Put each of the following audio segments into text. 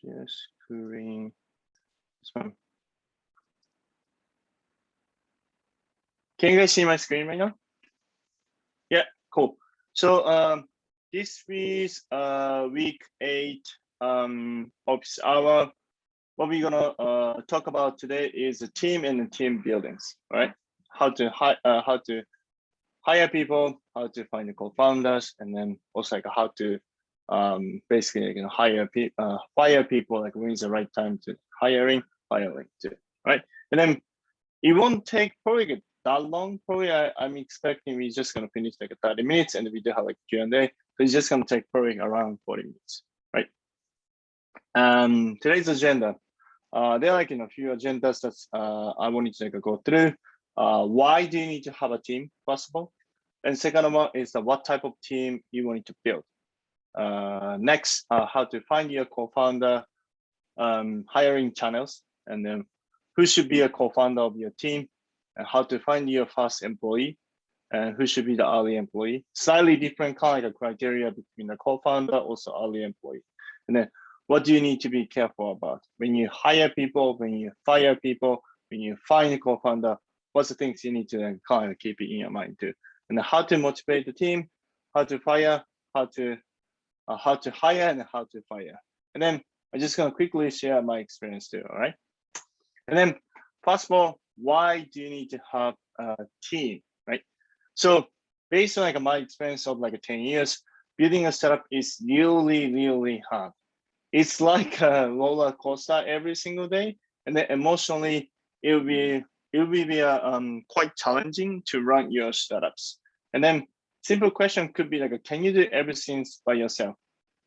Share screen. This one. Can you guys see my screen right now? Yeah, cool. So this is week 8 office hour. What we're gonna talk about today is the team and the team buildings, right? How to hire people, how to find the co-founders, and then also like how to basically fire people, like when is the right time to firing too, right? And then it won't take probably that long. Probably I'm expecting we're just gonna finish like 30 minutes, and we do have like Q&A. So it's just gonna take probably around 40 minutes, right? Today's agenda. There are like a few agendas that I wanted to go through. Why do you need to have a team, first of all? And second one is what type of team you want to build. Next, how to find your co-founder, hiring channels, and then who should be a co-founder of your team, and how to find your first employee, and who should be the early employee. Slightly different kind of criteria between the co-founder, also early employee. And then what do you need to be careful about when you hire people, when you fire people, when you find a co-founder? What's the things you need to kind of keep it in your mind too, and how to motivate the team, how to fire, how to hire, and how to fire. And then I'm just gonna quickly share my experience too. All right. And then first of all, why do you need to have a team, right? So based on like my experience of like 10 years, building a startup is really hard. It's like a roller coaster every single day, and then emotionally it will be quite challenging to run your startups. And then simple question could be like, can you do everything by yourself?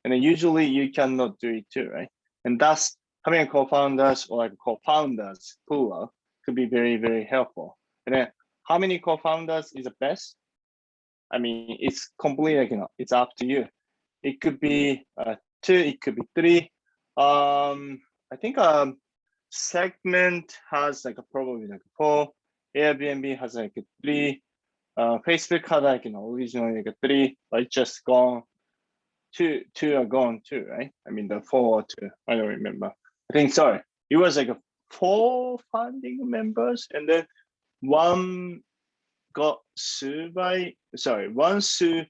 And then usually you cannot do it too, right? And that's having a co-founders or like co-founders pool could be very helpful. And then how many co-founders is the best? I mean, it's completely like, it's up to you. It could be 2, it could be 3. I think Segment has like probably like 4. Airbnb has like 3. Facebook had like originally like 3, but it's just gone. Two are gone too, right? I mean the 4 or 2. I don't remember. I think sorry, it was like 4 founding members, and then one got sued by one sued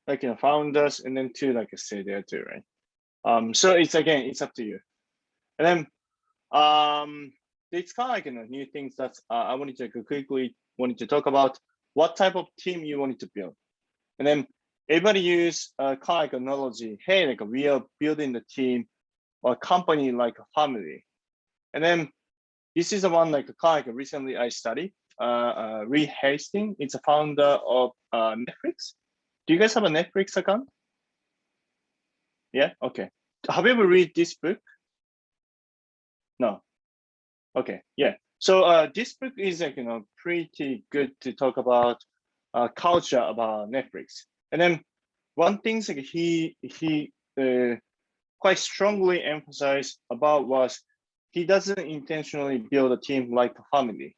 like founders, and then 2 like stay there too, right? So it's again, it's up to you. And then it's kind of like new things that I wanted to quickly talk about. What type of team you wanted to build, and then everybody use kind of like analogy. Hey, like we are building the team or company like a family, and then this is the one like kind of like recently I studied. Reed Hastings, it's a founder of Netflix. Do you guys have a Netflix account? Yeah, okay. Have you ever read this book? No. Okay, yeah. So this book is like pretty good to talk about culture about Netflix. And then one thing like he quite strongly emphasized about was he doesn't intentionally build a team like a family,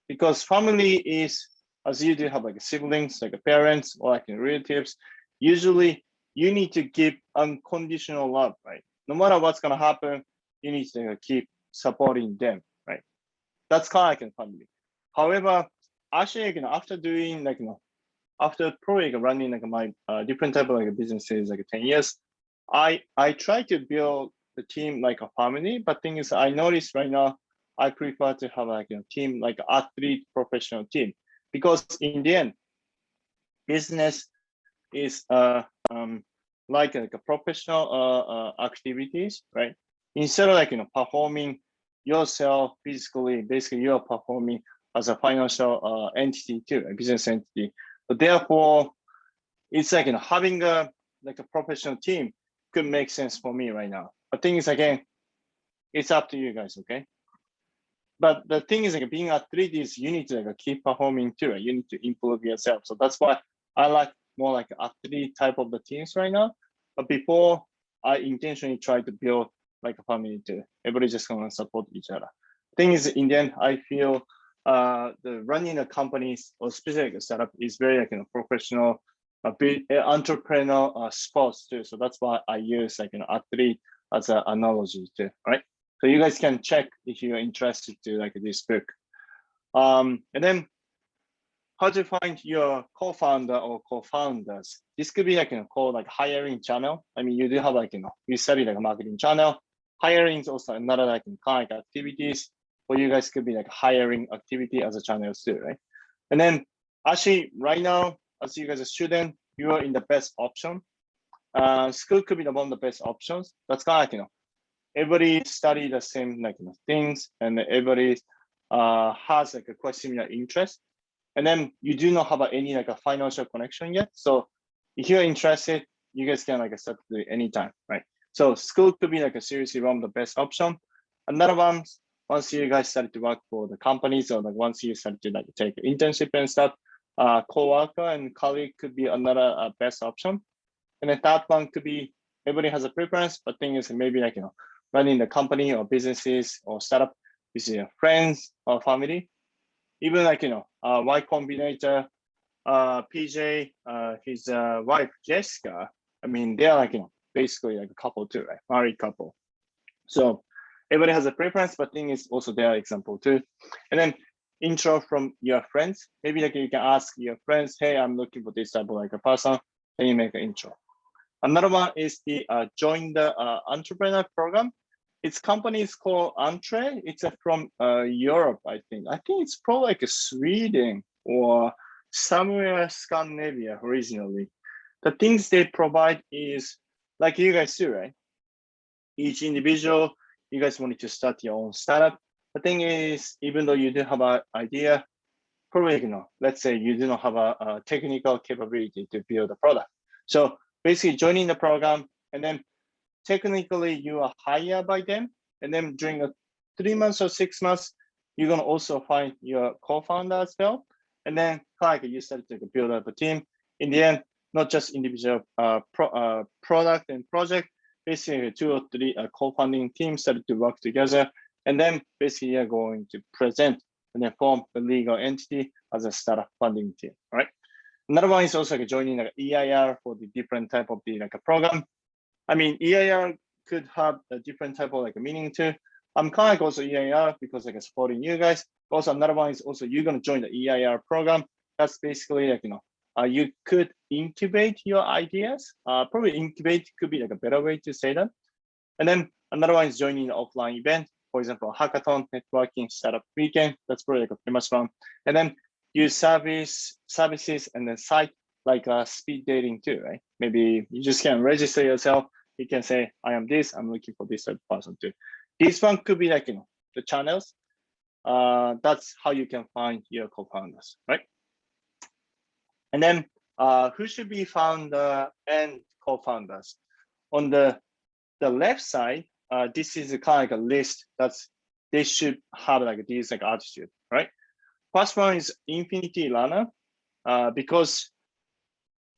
because family is, as you do have like siblings, like parents or like relatives, usually you need to give unconditional love, right? No matter what's gonna happen, you need to keep supporting them, right? That's kind of like a family. However, actually, after doing like after probably running like my different type of like businesses like 10 years, I try to build the team like a family. But thing is, I noticed right now I prefer to have like a team like athlete professional team, because in the end, business is like a professional activities, right? Instead of like performing yourself physically, basically you are performing as a financial entity too, a business entity. But therefore, it's like having a professional team could make sense for me right now. But thing is, again, it's up to you guys, okay? But the thing is, like being an athlete is you need to like keep performing too. You need to improve yourself. So that's why I like more like athlete type of the teams right now. But before, I intentionally try to build like a family too. Everybody just gonna support each other. Thing is, in the end, I feel the running a companies or especially a startup is very like professional, a bit entrepreneurial sports too. So that's why I use like athlete as an analogy too, right? So you guys can check if you're interested to like this book. And then how to find your co-founder or co-founders. This could be like, called like hiring channel. I mean, you do have like, you study like a marketing channel. Hiring is also another like kind of activities for you guys could be like hiring activity as a channel too, right? And then actually right now, as you guys are student, you are in the best option. School could be one of the best options. That's kind of like, everybody study the same like things, and everybody has like a quite similar interest. And then you do not have any like a financial connection yet. So if you're interested, you guys can like start to do it anytime, right? So school could be like a seriously one of the best option. Another one, once you guys start to work for the companies, or like once you start to like take internship and stuff, co-worker and colleague could be another best option. And then third one could be everybody has a preference, but thing is maybe like running the company or businesses or startup with your friends or family. Even like Y Combinator, PJ, his wife Jessica. I mean, they're like basically like a couple too, right? Married couple. So everybody has a preference, but thing is also their example too. And then intro from your friends. Maybe like you can ask your friends, hey, I'm looking for this type of like a person. Can you make an intro? Another one is the join the entrepreneur program. Its company is called Entre. It's from Europe, I think. I think it's probably like a Sweden or somewhere Scandinavia originally. The things they provide is like you guys do, right? Each individual, you guys wanted to start your own startup. The thing is, even though you do have an idea, probably let's say you do not have a technical capability to build a product. So basically joining the program, and then technically you are hired by them, and then during 3 months or 6 months, you're gonna also find your co-founder as well, and then like you start to build up a team. In the end, not just individual product and project, basically 2 or 3 co-founding teams started to work together, and then basically you're going to present and then form a legal entity as a startup funding team, right? Another one is also like joining like EIR for the different type of the like a program. I mean, EIR could have a different type of like a meaning too. I'm kind of like also EIR because like supporting you guys. Also, another one is also you're gonna join the EIR program. That's basically like you could incubate your ideas. Probably incubate could be like a better way to say that. And then another one is joining an offline event. For example, hackathon, networking, startup weekend. That's probably like a pretty much fun. And then use services and then site like speed dating too, right? Maybe you just can register yourself. You can say, I am this, I'm looking for this type of person too. This one could be like, the channels. That's how you can find your co-founders, right? And then who should be founder and co-founders? On the left side, this is a kind of like a list that's they should have like these like attitude, right? First one is infinity learner, because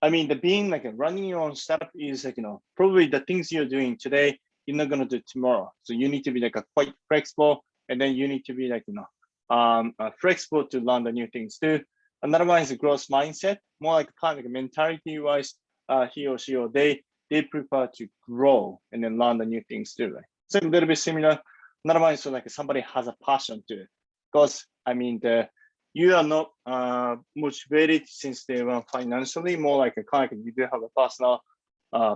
I mean the being like running your own startup is like probably the things you're doing today you're not gonna do tomorrow. So you need to be like quite flexible, and then you need to be like flexible to learn the new things too. Another one is a growth mindset, more like kind of like mentality wise. He or she or they prefer to grow and then learn the new things too, right? So a little bit similar. Another one is like somebody has a passion to it, because I mean you are not motivated since day one financially, more like a kind of you do have a personal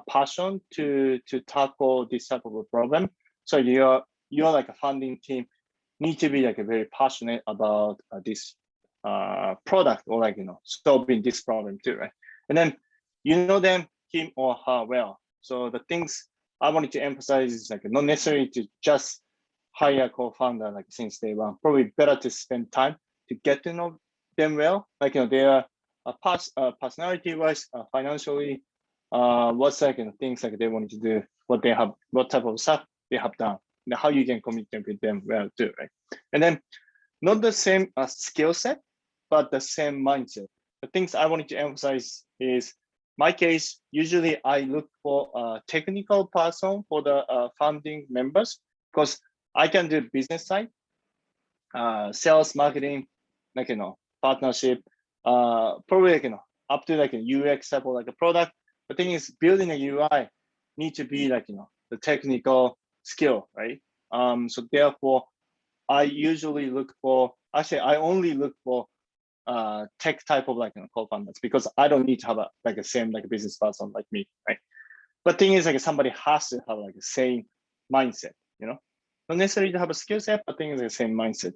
passion to tackle this type of a problem. So you're like a funding team need to be like a very passionate about this product, or like solving this problem too, right? And then them, him or her well. So the things I wanted to emphasize is like not necessarily to just hire a co-founder like since day one. Probably better to spend time to get to know them well. Like they are personality wise, financially, what's like things like they wanted to do, what they have, what type of stuff they have done, and how you can communicate with them well too, right? And then not the same skill set, but the same mindset. The things I wanted to emphasize is my case, usually I look for a technical person for the founding members, because I can do business side, sales, marketing, like partnership, probably like up to like a UX type of like a product. The thing is, building a UI need to be like the technical skill, right? So therefore, I usually look for, actually, I only look for tech type of like co-founders because I don't need to have a same like a business person like me, right? But thing is like somebody has to have like the same mindset, not necessarily to have a skill set, but thing is the same mindset.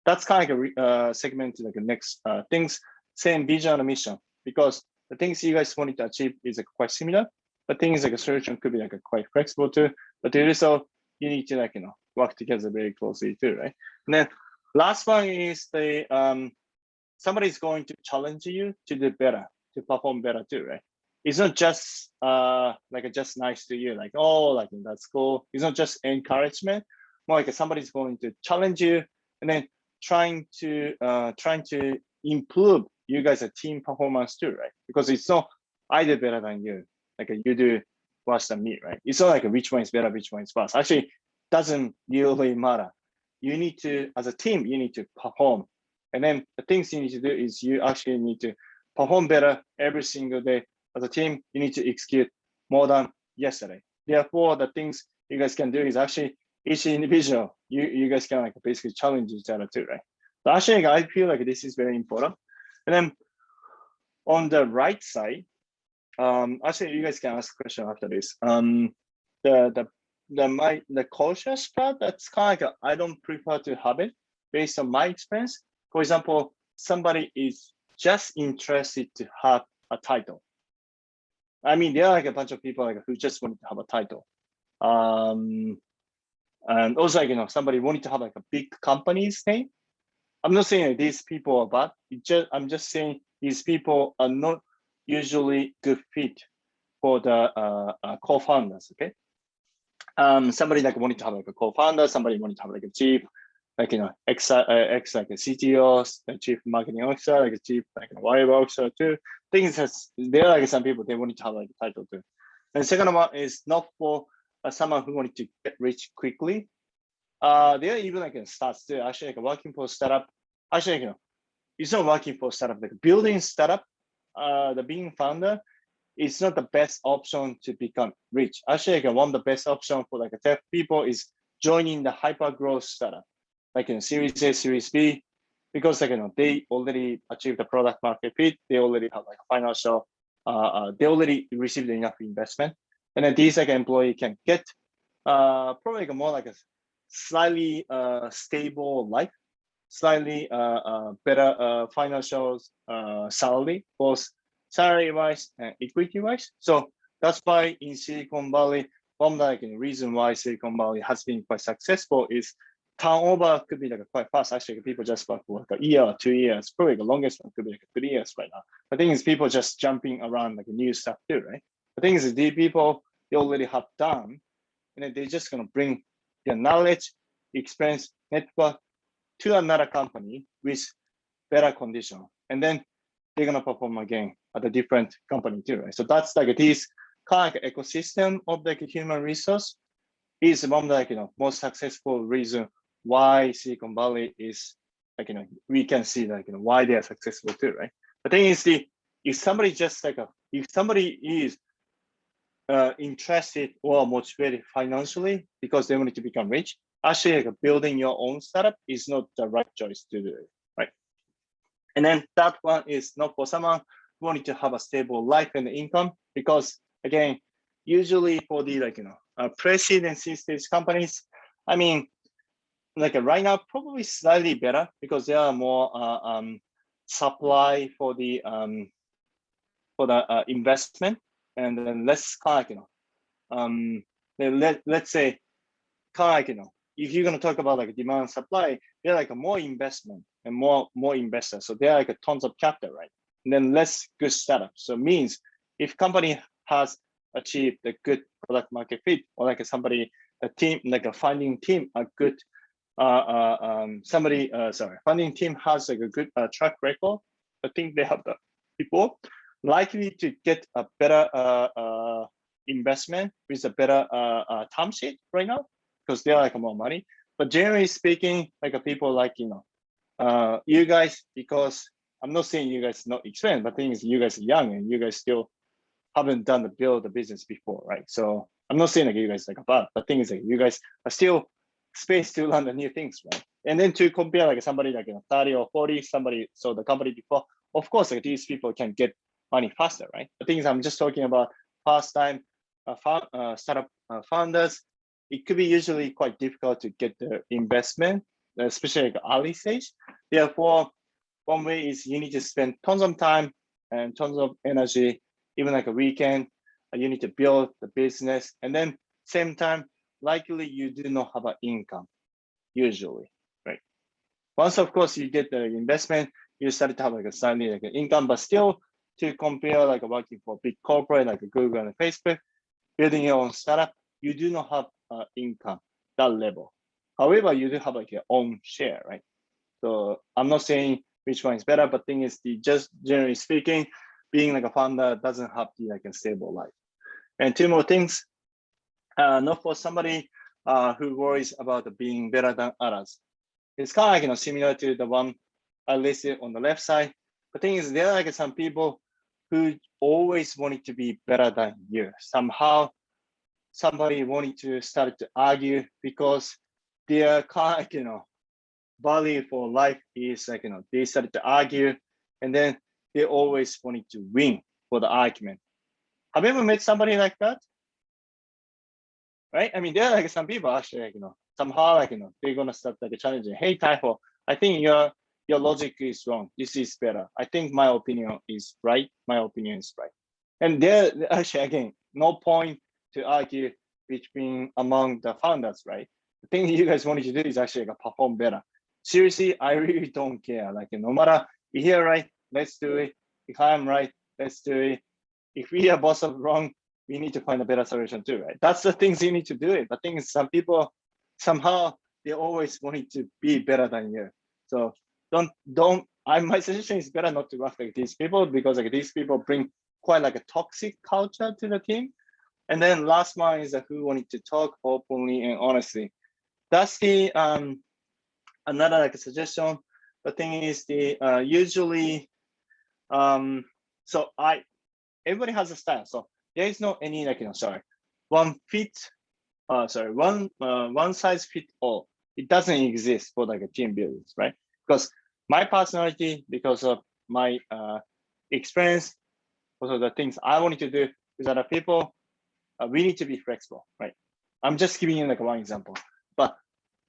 That's kind of like a segmented like the next things, same vision and mission, because the things you guys wanted to achieve is like quite similar, but things like a solution could be like quite flexible too. But to do so, you need to like work together very closely too, right? And then last one is the somebody's going to challenge you to do better, to perform better too, right? It's not just like just nice to you, like, oh, like that's cool. It's not just encouragement, more like somebody's going to challenge you and then trying to improve you guys' team performance too, right? Because it's not I do better than you, like you do worse than me, right? It's not like which one is better, which one is worse. Actually, doesn't really matter. You need to, as a team, you need to perform. And then the things you need to do is you actually need to perform better every single day. As a team, you need to execute more than yesterday. Therefore, the things you guys can do is actually each individual, you guys can like basically challenge each other too, right? So actually, I feel like this is very important. And then on the right side, actually, you guys can ask a question after this. The cautious part, that's kind of like I don't prefer to have it based on my experience. For example, somebody is just interested to have a title. I mean, there are like a bunch of people like who just wanted to have a title. And also like, somebody wanted to have like a big company's name. I'm not saying that these people are bad. I'm just saying these people are not usually good fit for the co-founders, okay? Somebody like wanted to have like a co-founder, somebody wanted to have like a chief, like ex like a CTO, a chief marketing officer, like a chief like whatever officer too. Things there are like some people they wanted to have like a title too. And the second one is not for someone who wanted to get rich quickly. There are even like starts too. Actually, like working for a startup. Actually, it's not working for a startup. Like building startup, the being founder, it's not the best option to become rich. Actually, like one of the best option for like a tech people is joining the hyper growth startup, like in Series A, Series B, because like they already achieved the product market fit. They already have like financial. They already received enough investment, and then these like employee can get probably like more like a slightly stable life, slightly better financial salary, both salary wise and equity wise. So that's why in Silicon Valley, one like reason why Silicon Valley has been quite successful is turnover could be like quite fast. Actually, people just work for like a year or 2 years. Probably the longest one could be like 3 years right now. The thing is, people just jumping around like new stuff too, right? The thing is, the people they already have done, and then they're just gonna bring their knowledge, experience, network to another company with better condition, and then they're gonna perform again at a different company too, right? So that's like this kind of like ecosystem of like human resource is one of the like most successful reason why Silicon Valley is like we can see like why they are successful too, right? The thing is if somebody just like if somebody is interested or motivated financially because they want to become rich, actually like building your own startup is not the right choice to do it, right? And then that one is not for someone who wanted to have a stable life and income, because again, usually for the like presidency stage companies, I mean, like right now probably slightly better because there are more supply for the investment, and then less kind of let's say kind of if you're going to talk about like demand and supply, they're like more investment and more investors, so they're like tons of capital, right? And then less good startup. So it means if company has achieved a good product market fit, or like somebody a team like a funding team a good funding team has like a good track record, I think they have that before, likely to get a better investment with a better term sheet right now because they're like more money. But generally speaking, like people like you guys, because I'm not saying you guys not experienced, but the thing is you guys are young and you guys still haven't done the build the business before, right? So I'm not saying like you guys like bad, but thing is like you guys are still space to learn the new things, right? And then to compare like somebody like 30 or 40, somebody so the company before, of course like these people can get money faster, right? The thing is I'm just talking about past time startup founders. It could be usually quite difficult to get the investment, especially like early stage. Therefore, one way is you need to spend tons of time and tons of energy, even like a weekend. You need to build the business, and then same time, likely you do not have an income usually, right? Once, of course, you get the investment, you start to have like a slightly like an income, but still to compare like working for big corporate like Google and Facebook, building your own startup, you do not have income that level. However, you do have like your own share, right? So I'm not saying which one is better, but thing is, just generally speaking, being like a founder doesn't have the like a stable life. And two more things, not for somebody who worries about being better than others. It's kind of like similar to the one I listed on the left side. The thing is, there are like some people who always wanted to be better than you. Somehow, somebody wanted to start to argue because their kind of value for life is like they started to argue, and then they always wanted to win for the argument. Have you ever met somebody like that? Right? I mean, there are like some people actually like somehow like they're gonna start like challenging. Hey, Taiho, I think your logic is wrong. This is better. I think my opinion is right. My opinion is right. And there actually again, no point to argue between among the founders, right? The thing you guys wanted to do is actually like perform better. Seriously, I really don't care. Like no matter if you're right, let's do it. If I'm right, let's do it. If we are both wrong, we need to find a better solution too, right? That's the things you need to do it. But thing is, some people somehow they always wanting to be better than you. So don't. My suggestion is better not to work like these people because like these people bring quite like a toxic culture to the team. And then last one is who wanted to talk openly and honestly. That's the another like a suggestion. The thing is the usually so everybody has a style. So there is no any like one fit one size fit all. It doesn't exist for like a team buildings, right? Because my personality, because of my experience, also the things I wanted to do with other people, we need to be flexible, right? I'm just giving you like one example, but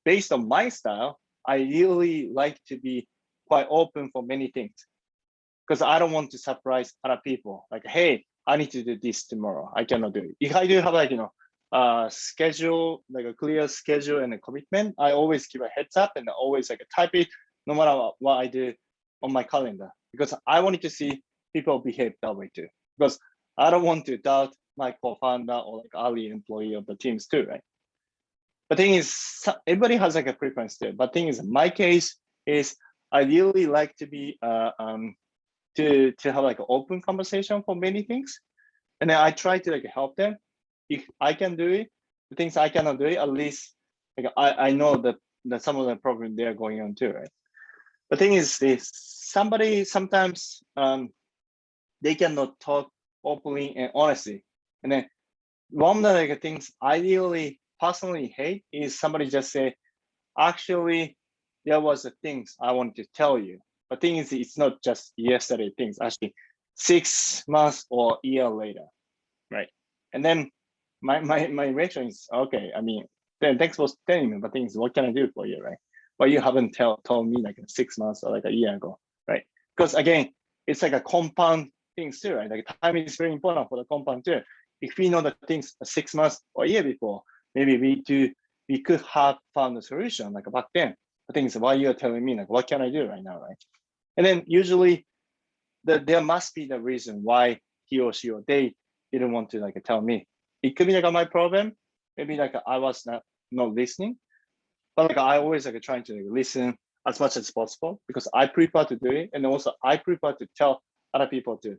based on my style, I really like to be quite open for many things because I don't want to surprise other people. Like, hey, I need to do this tomorrow. I cannot do it. If I do have like schedule, like a clear schedule and a commitment, I always give a heads up and always like type it, no matter what I do on my calendar, because I wanted to see people behave that way too. Because I don't want to doubt my co-founder or like early employee of the teams too, right? But thing is, everybody has like a preference too. But thing is, my case is I really like to be to have like an open conversation for many things, and then I try to like help them if I can do it. The things I cannot do it, at least like I know that some of the problem they're going on too, right? The thing is this: somebody sometimes they cannot talk openly and honestly, and then one of the like, things I really personally hate is somebody just say, actually, there was the things I wanted to tell you. But thing is, it's not just yesterday things, actually 6 months or a year later, right? And then my reaction is, okay, I mean, then thanks for telling me, but things, what can I do for you, right? But you haven't told me like 6 months or like a year ago, right? Because again, it's like a compound things too, right? Like time is very important for the compound too. If we know the things 6 months or a year before, maybe we could have found a solution like back then. The thing is, why you're telling me like what can I do right now, right? And then usually there must be the reason why he or she or they didn't want to like tell me. It could be like my problem. Maybe like I was not listening, but like I always like trying to like, listen as much as possible because I prefer to do it, and also I prefer to tell other people too.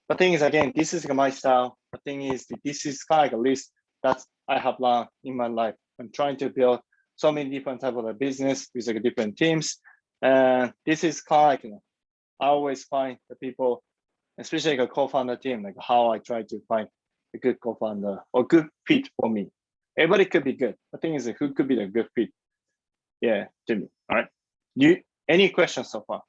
The thing is, again, this is like my style. The thing is, this is kind of like a list that I have learned in my life. I'm trying to build so many different type of a business with like different teams, and this is kind of like I always find the people, especially like a co-founder team, like how I try to find a good co-founder or good fit for me. Everybody could be good. The thing is, who could be the good fit? Yeah, Jimmy. All right. Any questions so far?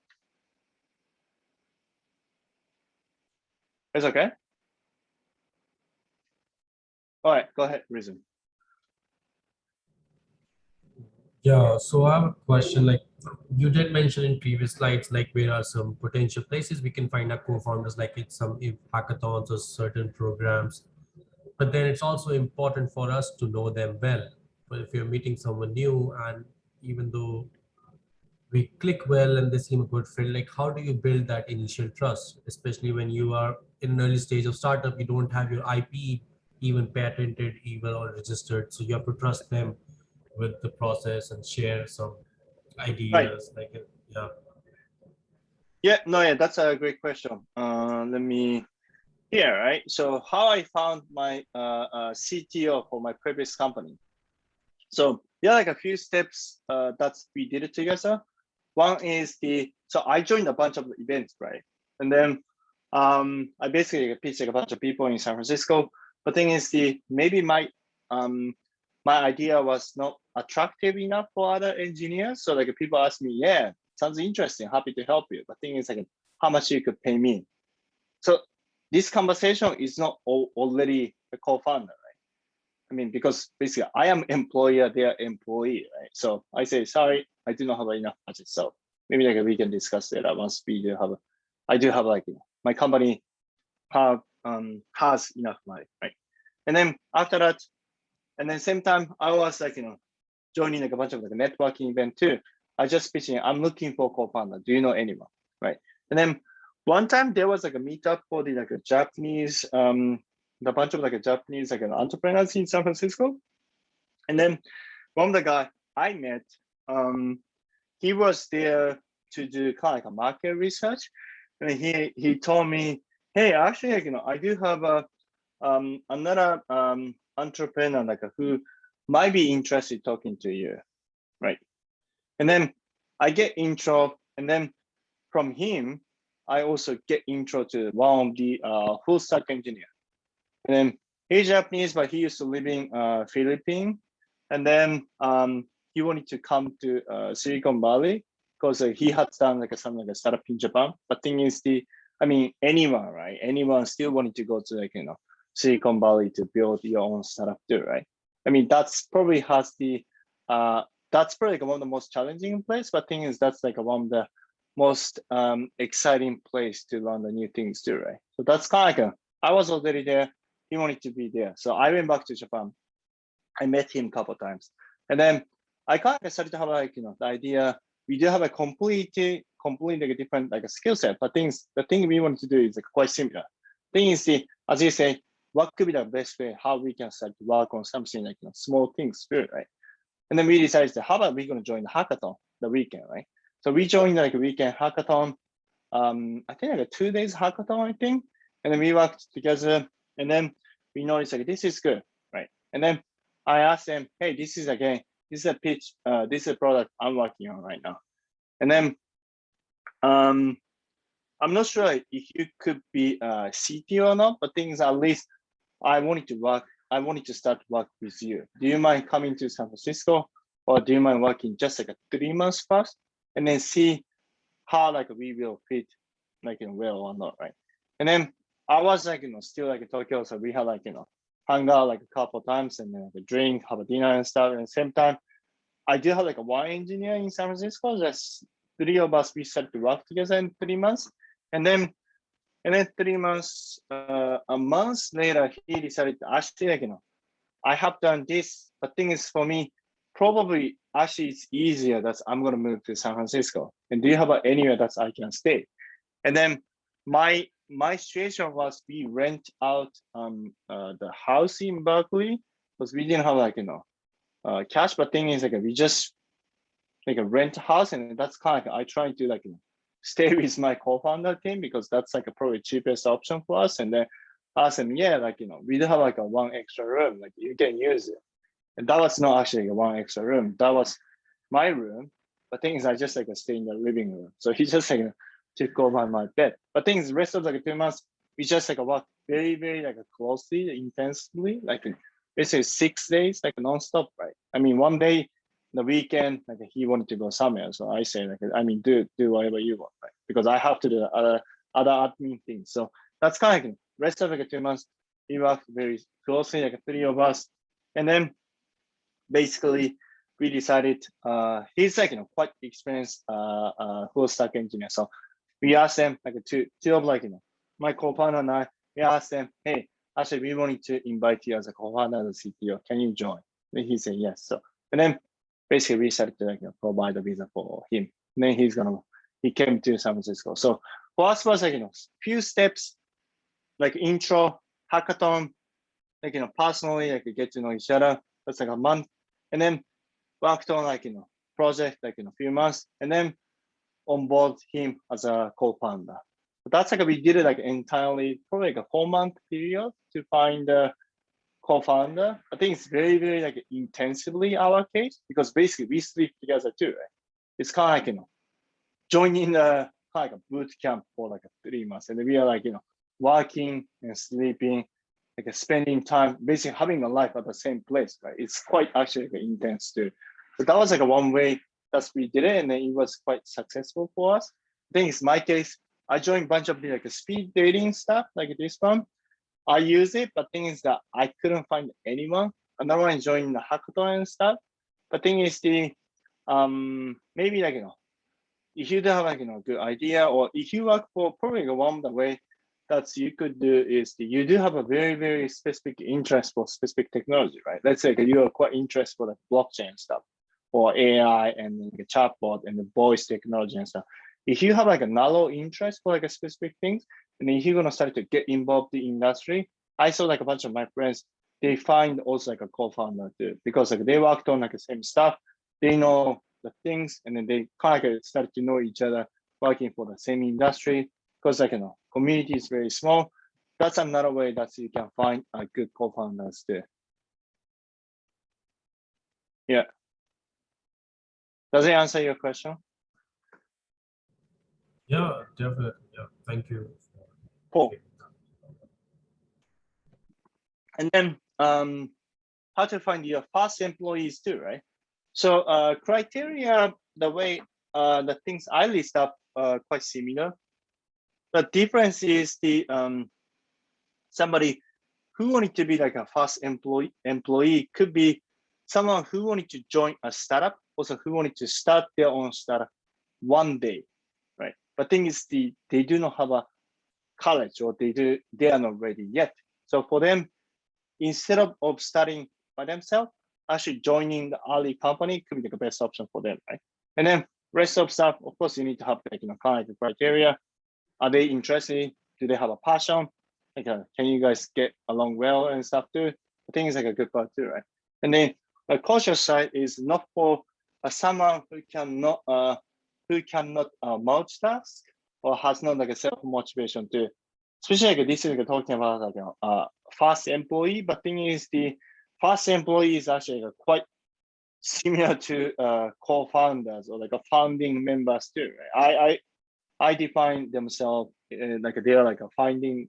It's okay. All right, go ahead, reason. Yeah, so I have a question. Like you did mention in previous slides, like where are some potential places we can find our co-founders, like it's some if hackathons or certain programs. But then it's also important for us to know them well. But if you're meeting someone new, and even though we click well and they seem a good fit, like how do you build that initial trust, especially when you are in an early stage of startup, you don't have your IP even patented, even or registered, so you have to trust them with the process and share some Right. ideas like yeah. Yeah, no, yeah, that's a great question. Let me here, right? So how I found my CTO for my previous company. So there are like a few steps that we did it together. One is so I joined a bunch of events, right? And then I basically pitched like a bunch of people in San Francisco. The thing is maybe my idea was not attractive enough for other engineers. So like people ask me, yeah, sounds interesting, happy to help you. But thing is like how much you could pay me. So this conversation is not already a co-founder. I mean, because basically I am employer, they are employee, right? So I say, sorry, I do not have enough budget. So maybe like we can discuss it once we do have, I do have like, my company has enough money, right? And then after that, and then same time, I was like, joining like a bunch of like a networking event too. I just pitching, I'm looking for co-founder. Do you know anyone, right? And then one time there was like a meetup for the like a Japanese, the bunch of like a Japanese like an entrepreneurs in San Francisco. And then one of the guy I met, he was there to do kind of like a market research, and he told me, hey, actually, like, I do have a another entrepreneur like who might be interested talking to you, right? And then I get intro, and then from him, I also get intro to one of the full stack engineer. And then he's Japanese, but he used to live in Philippines. And then he wanted to come to Silicon Valley because he had done like some like a startup in Japan. But thing is I mean, anyone, right? Anyone still wanted to go to like, Silicon Valley to build your own startup too, right? I mean, that's probably has that's probably like one of the most challenging place. But thing is, that's like one of the most exciting place to learn the new things too, right? So that's kind of like I was already there. He wanted to be there. So I went back to Japan. I met him a couple of times. And then I kind of started to have like, the idea, we do have a completely like a different like a skill set, but the thing we want to do is like quite similar. Thing is as you say, what could be the best way, how we can start to work on something like, small things too, right? And then we decided, how about we going to join the hackathon the weekend, right? So we joined like a weekend hackathon. I think like a 2 days hackathon, I think. And then we worked together, and then we noticed like this is good, right? And then I asked them, hey, this is a pitch, this is a product I'm working on right now. And then I'm not sure if you could be a CTO or not, but things at least I wanted to start work with you. Do you mind coming to San Francisco, or do you mind working just like a 3 months first, and then see how like we will fit like well or not, right? And then I was like, still like in Tokyo, so we had like, hung out like a couple of times and then like a drink, have a dinner and stuff. And at the same time, I do have like a one engineer in San Francisco. That's three of us, we started to work together in 3 months. And then 3 months, a month later, he decided to actually like, I have done this, but thing is for me, probably actually it's easier that I'm gonna move to San Francisco. And do you have anywhere that I can stay? And then my situation was we rent out the house in Berkeley because we didn't have like cash. But thing is like we just like a rent house, and that's kind of like I try to like stay with my co-founder team because that's like a probably cheapest option for us. And then ask them, yeah, like we do have like a one extra room, like you can use it. And that was not actually a one extra room. That was my room. But things I just like stay in the living room. So he just like took over my bed. But things rest of like 2 months, we just like work very, very like closely, intensely, like basically 6 days, like nonstop, right? I mean, one day, the weekend, like he wanted to go somewhere, so I say like, I mean, do whatever you want, right? Because I have to do other admin things. So that's kind of like rest of like 2 months, we work very closely, like three of us, and then basically we decided he's like quite experienced full stack engineer. So we asked them like two of like my co-founder and I, we asked them, hey, actually we wanted to invite you as a co-founder as a CTO. Can you join? And he said yes. So and then basically we started to like provide a visa for him. And then he came to San Francisco. So for us was like few steps like intro, hackathon, like personally like get to know each other. That's like a month. And then worked on like project like a few months and then onboard him as a co-founder. But that's like we did it like entirely probably like a 4-month period to find a co-founder. I think it's very, very like intensively our case because basically we sleep together too, right? It's kind of like joining a kind of like a boot camp for like 3 months and we are like working and sleeping, like spending time, basically having a life at the same place, right? It's quite actually like intense too. So that was like a one way that we did it, and then it was quite successful for us. I think it's my case. I joined a bunch of the like speed dating stuff like this one. I use it, but thing is that I couldn't find anyone. Another one joined the hackathon and stuff. But thing is the maybe like if you do have like good idea, or if you work for probably one of the way that you could do is you do have a very, very specific interest for specific technology, right? Let's say you are quite interested for like blockchain stuff or AI and like a chatbot and the voice technology and stuff. If you have like a narrow interest for like a specific things, and then you're gonna start to get involved in the industry. I saw like a bunch of my friends, they find also like a co-founder too, because like they worked on like the same stuff, they know the things, and then they kind of like start to know each other working for the same industry because like community is very small. That's another way that you can find a good co-founders too. Yeah. Does it answer your question? Yeah, definitely. Yeah, thank you. Cool. And then how to find your first employees too, right? So criteria, the way the things I list up quite similar. The difference is the somebody who wanted to be like a first employee could be someone who wanted to join a startup, also who wanted to start their own startup one day, right? But thing is they do not have a college or they are not ready yet. So for them, instead of starting by themselves, actually joining the early company could be the best option for them, right? And then rest of stuff, of course, you need to have like kind of criteria. Are they interested? Do they have a passion? Like, can you guys get along well and stuff too? I think it's like a good part too, right? And then the culture side is not for someone who cannot multitask or has not like a self motivation to. Especially like this is like talking about like first employee, but thing is the first employee is actually like quite similar to co-founders or like a founding members too. Right? I define themselves like they are like a founding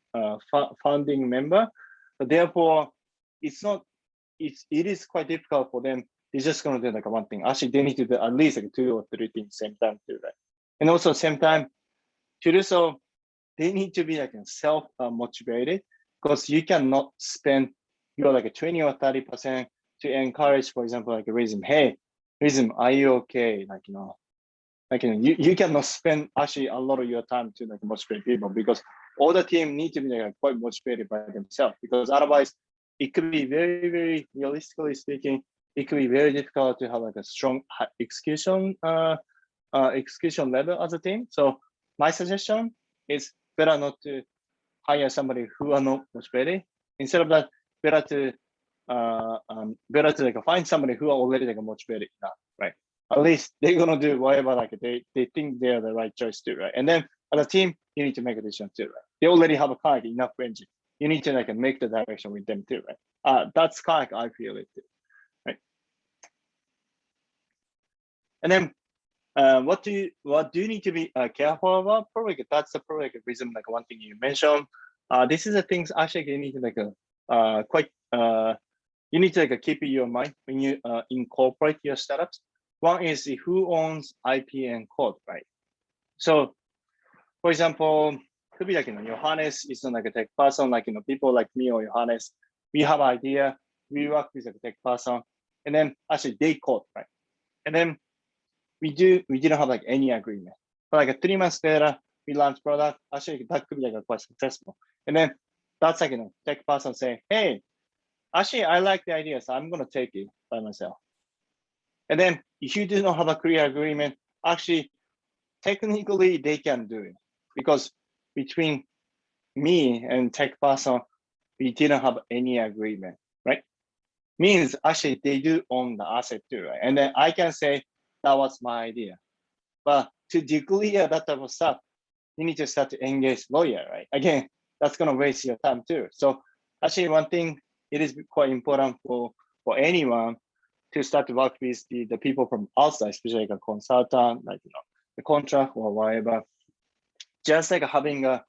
member, but therefore it is quite difficult for them. They're just gonna do like one thing. Actually, they need to do at least like 2 or 3 things same time too, right? And also same time to do so, they need to be like self motivated because you cannot spend your like a 20 or 30% to encourage, for example, like a Rhythm. Hey, Rhythm, are you okay? Like you cannot spend actually a lot of your time to like motivate people because all the team need to be like quite motivated by themselves because otherwise it could be very, very realistically speaking, it could be very difficult to have like a strong execution level as a team. So my suggestion is better not to hire somebody who are not motivated. Instead of that, better to like find somebody who are already like motivated enough, right? At least they're gonna do whatever like they think they're the right choice to, right? And then as a team, you need to make a decision too, right? They already have a kind of enough engine. You need to like make the direction with them too, right? That's kind of like I feel it too, right? And then what do you need to be careful about? Probably that's the probably like reason like one thing you mentioned. This is the things actually you need to like quite you need to like keep in your mind when you incorporate your startups. One is who owns IP and code, right? So, for example, could be like Johannes is not like a tech person, like people like me or Johannes. We have idea, we work with a tech person, and then actually they code, right? And then we didn't have like any agreement. But like 3 months later, we launched product. Actually, that could be like quite successful. And then that's like tech person saying, hey, actually I like the idea, so I'm gonna take it by myself. And then if you do not have a clear agreement, actually technically they can do it because between me and tech person, we didn't have any agreement, right? Means actually they do own the asset too, right? And then I can say that was my idea. But to declare that type of stuff, you need to start to engage lawyer, right? Again, that's gonna waste your time too. So actually one thing, it is quite important for anyone to start to work with the people from outside, especially like a consultant, like the contract or whatever. Just like having a,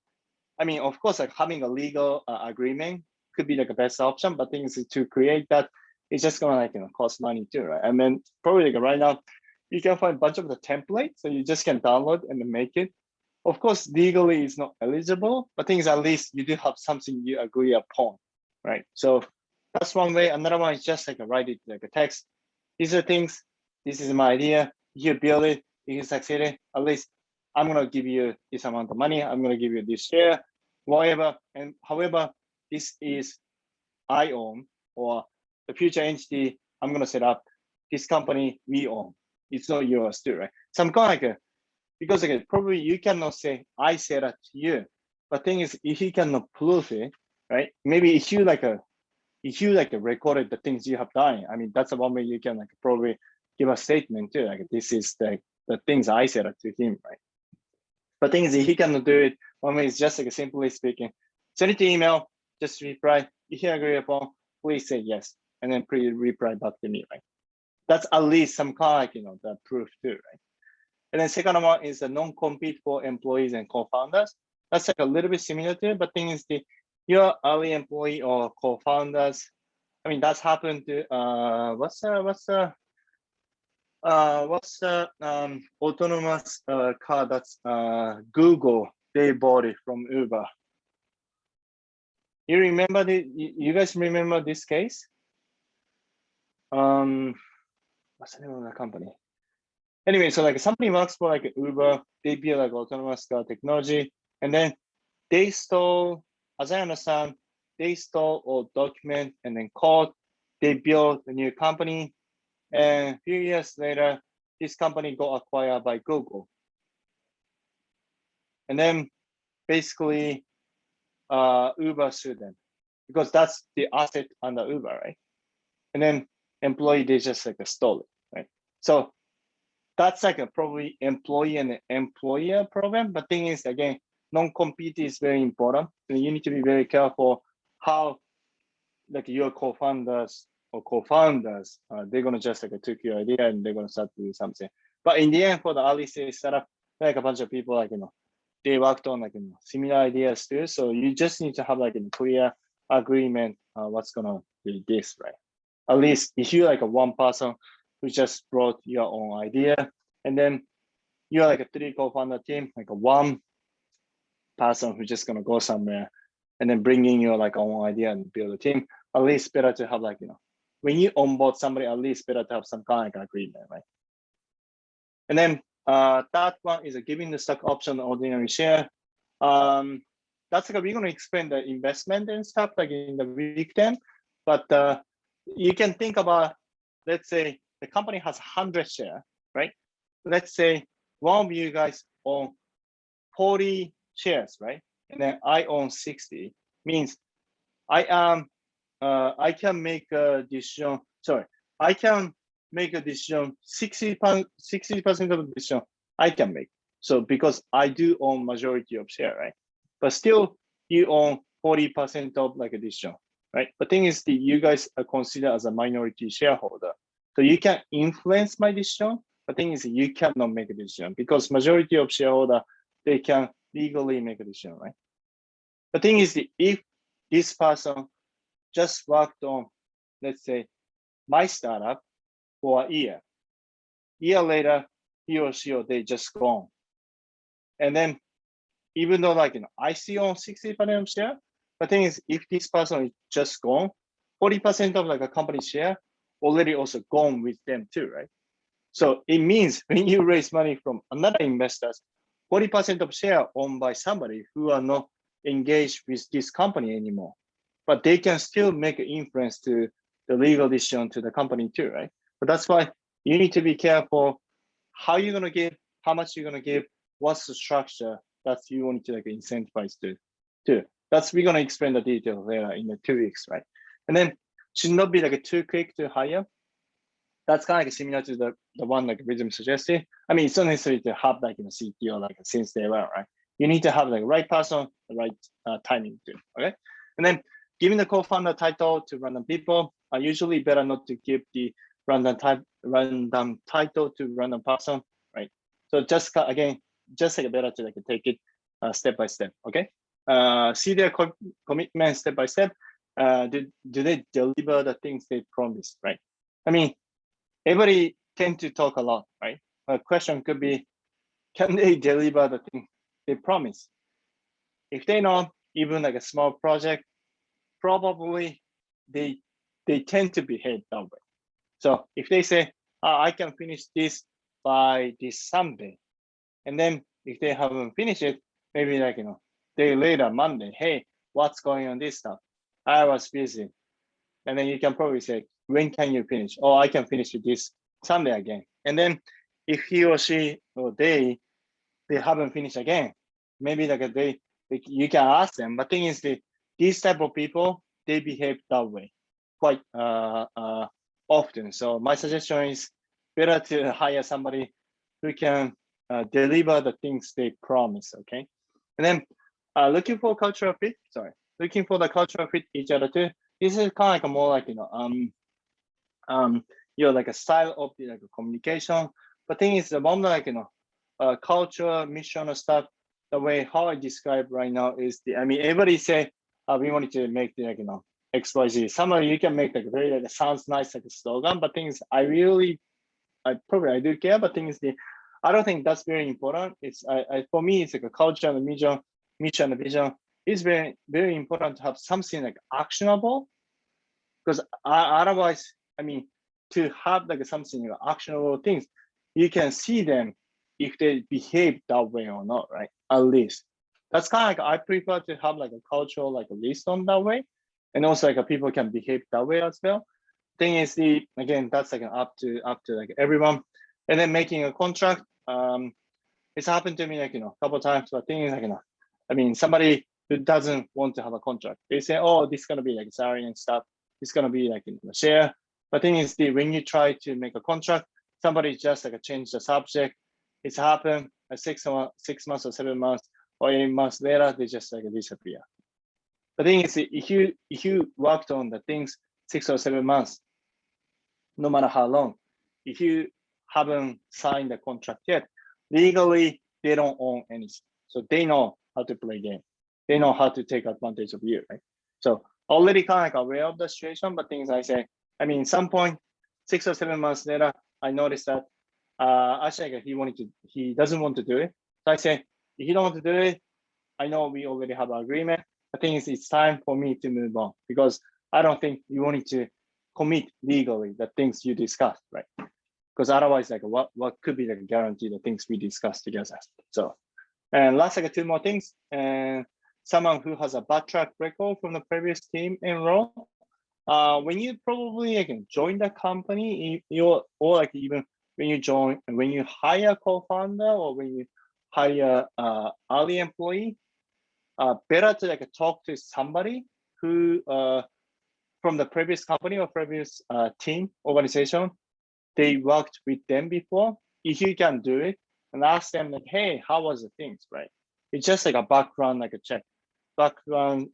I mean, of course, like having a legal agreement could be like a best option, but things to create that, it's just gonna like cost money too, right? And then probably like right now, you can find a bunch of the templates, so you just can download and then make it. Of course, legally it's not eligible, but things at least you do have something you agree upon, right? So that's one way. Another one is just like write it like a text. These are things. This is my idea. You build it. You succeed. At least I'm gonna give you this amount of money. I'm gonna give you this share, whatever. And however, this is I own or the future entity I'm gonna set up. This company we own. It's not yours too, right? So I'm kind of like because again, probably you cannot say I said that to you. But thing is, if you cannot prove it, right? Maybe if you recorded the things you have done, I mean that's the one way you can like probably give a statement too. Like this is the things I said to him, right? But thing is, if he cannot do it, one way is just like simply speaking, send it to email, just reply. If you agree upon, please say yes, and then please reply back to me, right? That's at least some kind of the proof too, right? And then second one is the non-compete for employees and co-founders. That's like a little bit similar to it, but thing is your early employee or co-founders. I mean, that's happened to what's the autonomous car that's Google, they bought it from Uber. You remember you guys remember this case? What's the name of the company? Anyway, so like somebody works for like Uber, they build like autonomous car technology, and then they stole, as I understand, they stole all document and then code. They built a new company, and a few years later, this company got acquired by Google. And then basically Uber sued them because that's the asset under Uber, right? And then employee, they just like stole it, right? So that's like a probably employee and employer problem. But thing is, again, non-compete is very important. So you need to be very careful how like your co-founders or co-founders, they're gonna just like took your idea and they're gonna start to do something. But in the end, for the early stage startup, like a bunch of people like they worked on like similar ideas too. So you just need to have like a clear agreement what's gonna be this, right? At least if you like a one person who just brought your own idea, and then you're like a 3 co-founder team, like a one person who's just gonna go somewhere and then bring in your like own idea and build a team. At least better to have like when you onboard somebody, at least better to have some kind of agreement, right? And then that one is giving the stock option ordinary share. That's like we're gonna explain the investment and stuff like in the week 10, but you can think about, let's say the company has 100 share, right? Let's say one of you guys own 40 shares, right? And then I own 60, means I can make a decision. Sorry, I can make a decision. 60% of the decision I can make. So because I do own majority of share, right? But still, you own 40% of like a decision, right? But thing is, you guys are considered as a minority shareholder, so you can influence my decision. But thing is, you cannot make a decision because majority of shareholder, they can legally make a decision, right? The thing is, if this person just worked on, let's say, my startup for a year later, he or she or they just gone. And then even though I still own 60% of share, the thing is, if this person is just gone, 40% of a company share already also gone with them too, right? So it means when you raise money from another investors, 40% of share owned by somebody who are not engaged with this company anymore, but they can still make an influence to the legal decision to the company too, right? But that's why you need to be careful how you're gonna give, how much you're gonna give, what's the structure that you want to incentivize to. That's we're gonna explain the detail later in the 2 weeks, right? And then should not be too quick to hire. That's kind of similar to the one Rhythm suggested. I mean, it's not necessary to have CTO since day one, right? You need to have the right person, the right timing too. Okay, and then giving the co-founder title to random people. Usually better not to give the random title to random person, right? So just again, just better to take it step by step. Okay, see their commitment step by step. Do they deliver the things they promised, right? I mean, everybody tend to talk a lot, right? A question could be, can they deliver the thing they promise? If they not, even a small project, probably they tend to behave that way. So if they say, I can finish this by this Sunday, and then if they haven't finished it, maybe day later, Monday, hey, what's going on this stuff? I was busy. And then you can probably say, when can you finish? Oh, I can finish this Sunday again. And then if he or she or they haven't finished again, maybe you can ask them. But thing is, these type of people, they behave that way quite often. So my suggestion is better to hire somebody who can deliver the things they promise. Okay, and then looking for cultural fit. Looking for the cultural fit each other too. This is kind of more a style of the communication. But thing is, the moment culture, mission or stuff, the way how I describe right now is everybody say we wanted to make the XYZ. Some of you can make very sounds nice a slogan, but things I do care, but things I don't think that's very important. It's for me it's a culture and a mission and vision. It's very, very important to have something actionable, because otherwise, to have something actionable things, you can see them if they behave that way or not, right? At least that's kind of I prefer to have a cultural list on that way, and also people can behave that way as well. Thing is again that's up to everyone, and then making a contract. It's happened to me a couple of times, but thing is somebody who doesn't want to have a contract, they say, oh, this is gonna be salary and stuff. It's gonna be share. But thing is when you try to make a contract, somebody just change the subject. It's happened 6 months or 7 months or 8 months later, they just disappear. The thing is, if you worked on the things 6 or 7 months, no matter how long, if you haven't signed the contract yet, legally they don't own anything. So they know how to play game. They know how to take advantage of you, right? So already kind of aware of the situation, but things I say, some point 6 or 7 months later, I noticed that actually he doesn't want to do it. So I say, if you don't want to do it, I know we already have an agreement. I think it's time for me to move on, because I don't think you wanted to commit legally the things you discussed, right? Because otherwise, what could be guarantee the things we discussed together. So, and last 2 more things, and someone who has a bad track record from the previous team enroll. When you probably join the company, or even when you hire a co-founder, or when you hire early employee, better to talk to somebody who from the previous company or previous team organization, they worked with them before. If you can do it, and ask them hey, how was the things, right? It's just a background, a check, background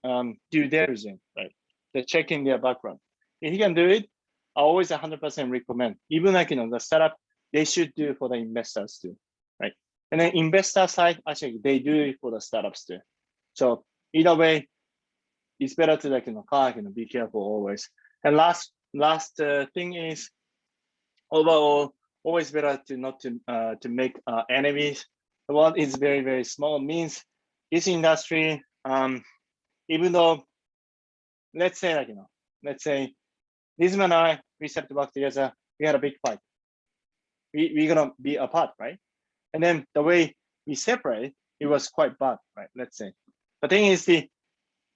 due diligence, right? They're checking their background. If you can do it, I always 100% recommend. Even the setup, they should do for the investors too, right? And then investor side, actually they do it for the startups too. So either way, it's better to like kind of be careful always. And last thing is overall always better to not to make enemies. What is very very small means this industry, even though let's say like let's say Nizam and I, we set to work together, we had a big fight. We're gonna be apart, right? And then the way we separate, it was quite bad, right? Let's say. The thing is,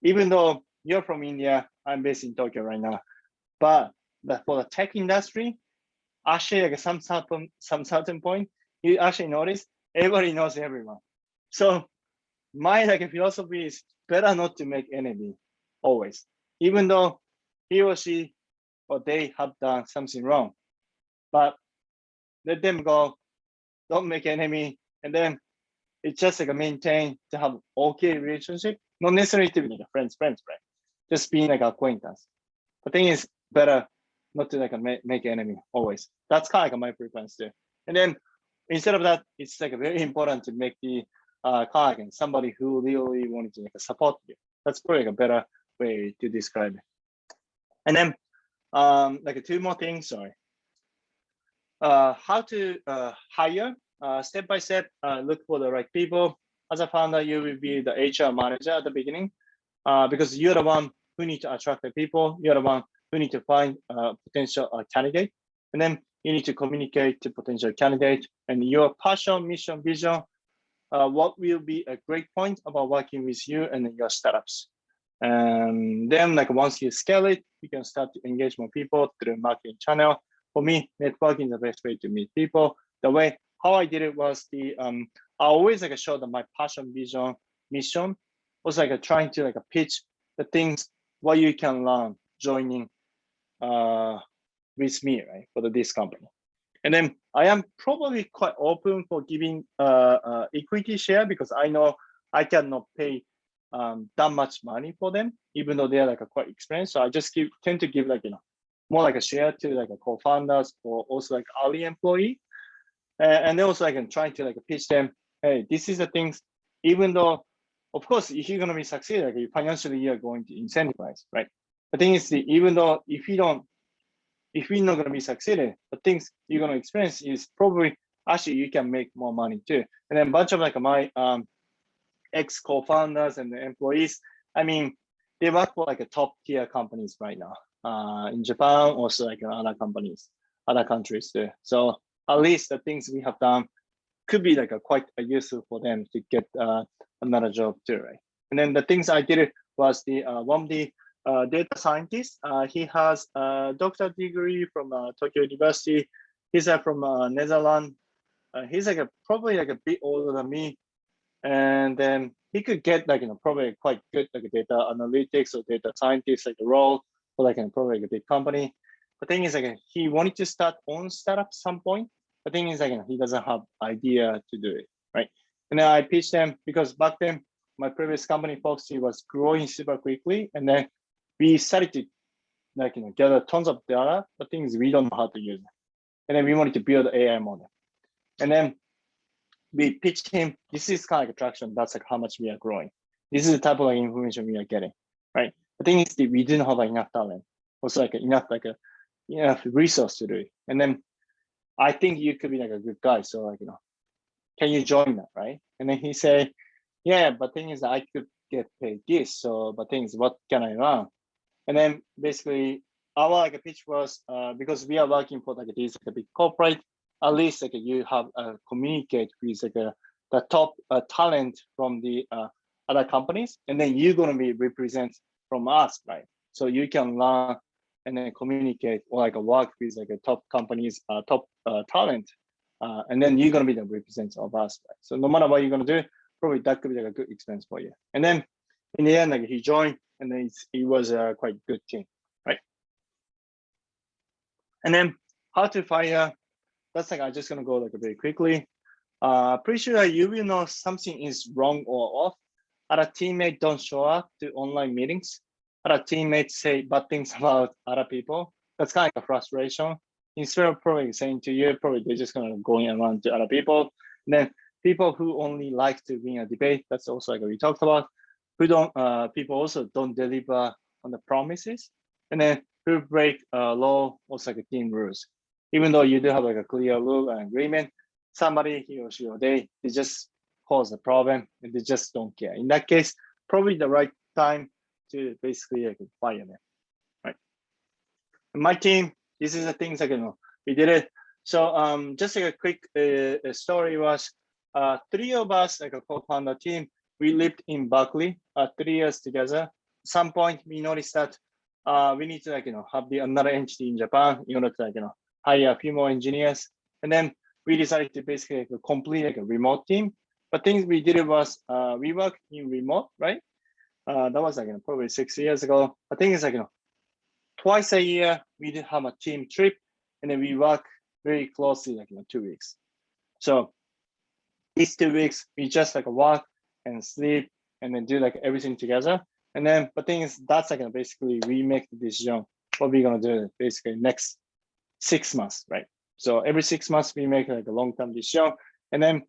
even though you're from India, I'm based in Tokyo right now, but for the tech industry, actually, like some certain point, you actually notice everybody knows everyone. So my like philosophy is better not to make enemy always, even though he or she or they have done something wrong, but let them go. Don't make enemy, and then it's just like a maintain to have okay relationship, not necessarily to be like a friends, right? Just being like acquaintance. The thing is better not to like make enemy always. That's kind of like my preference too. And then instead of that, it's like very important to make the kind of somebody who really wanted to like support you. That's probably like a better way to describe it. And then like two more things. Sorry. How to hire step by step. Look for the right people. As a founder, you will be the HR manager at the beginning because you're the one who need to attract the people. You're the one who need to find potential candidate, and then you need to communicate to potential candidate and your passion, mission, vision. What will be a great point about working with you and your startups. And then like once you scale it, you can start to engage more people through marketing channel. For me, networking is the best way to meet people. The way how I did it was I always like show them my passion, vision, mission. Was like trying to like pitch the things what you can learn joining with me, right, for this company. And then I am probably quite open for giving equity share because I know I cannot pay that much money for them, even though they're like a quite expensive. So I just tend to give like more like a share to like a co-founders or also like early employee, and then also I can try to like pitch them, hey, this is the things. Even though, of course, if you're gonna be succeed, like financially you're going to incentivize, right? The thing is, even though if you're not going to be succeeding, the things you're going to experience is probably actually you can make more money too. And then a bunch of like my ex co-founders and the employees, I mean, they work for like a top tier companies right now in Japan, also like other companies, other countries too. So at least the things we have done could be like quite useful for them to get another job too, right? And then the things I did was one of the data scientist. He has a doctorate degree from Tokyo University. He's from Netherlands. He's like probably like a bit older than me, and then he could get like probably quite good like data analytics or data scientist like a role for like probably like a big company. The thing is like he wanted to start own startup some point. The thing is like he doesn't have idea to do it, right? And then I pitched them because back then my previous company Foxy was growing super quickly, and then we started to like gather tons of data, but things we don't know how to use it. And then we wanted to build an AI model. And then we pitched him, this is kind of like attraction, that's like how much we are growing. This is the type of like information we are getting, right? The thing is that we didn't have like enough talent, also like enough resource to do it. And then I think you could be like a good guy. So like, can you join that, right? And then he said, yeah, but thing is I could get paid this. So, but thing is, what can I learn? And then basically our like a pitch was because we are working for like this like a big corporate, at least like you have communicate with like the top talent from the other companies, and then you're gonna be represent from us, right? So you can learn and then communicate or like work with like a top companies, top talent, and then you're gonna be the representative of us, right? So no matter what you're gonna do, probably that could be like a good experience for you. And then in the end, like he joined, and then it was a quite good team, right? And then how to fire, that's like I'm just gonna go like very quickly. Pretty sure you will know something is wrong or off. Other teammates don't show up to online meetings. Other teammates say bad things about other people. That's kind of a frustration. Instead of probably saying to you, probably they're just gonna going around to other people. And then people who only like to win a debate, that's also like we talked about. who don't people also don't deliver on the promises, and then who break law or like a team rules. Even though you do have like a clear rule and agreement, somebody, he or she or they just cause a problem and they just don't care. In that case, probably the right time to basically like fire them, right? And my team, this is the things like, we did it. So just like a quick story was, three of us, like a co-founder team, we lived in Berkeley 3 years together. At some point, we noticed that we need to like, have the another entity in Japan in order to like, hire a few more engineers. And then we decided to basically like, complete like a remote team. But things we did was we work in remote, right? That was like probably 6 years ago. I think it's like twice a year we did have a team trip, and then we work very closely like 2 weeks. So these 2 weeks we just like work and sleep and then do like everything together. And then the thing is that's like basically we make the decision what we're gonna do basically next 6 months, right? So every 6 months we make like a long-term decision, and then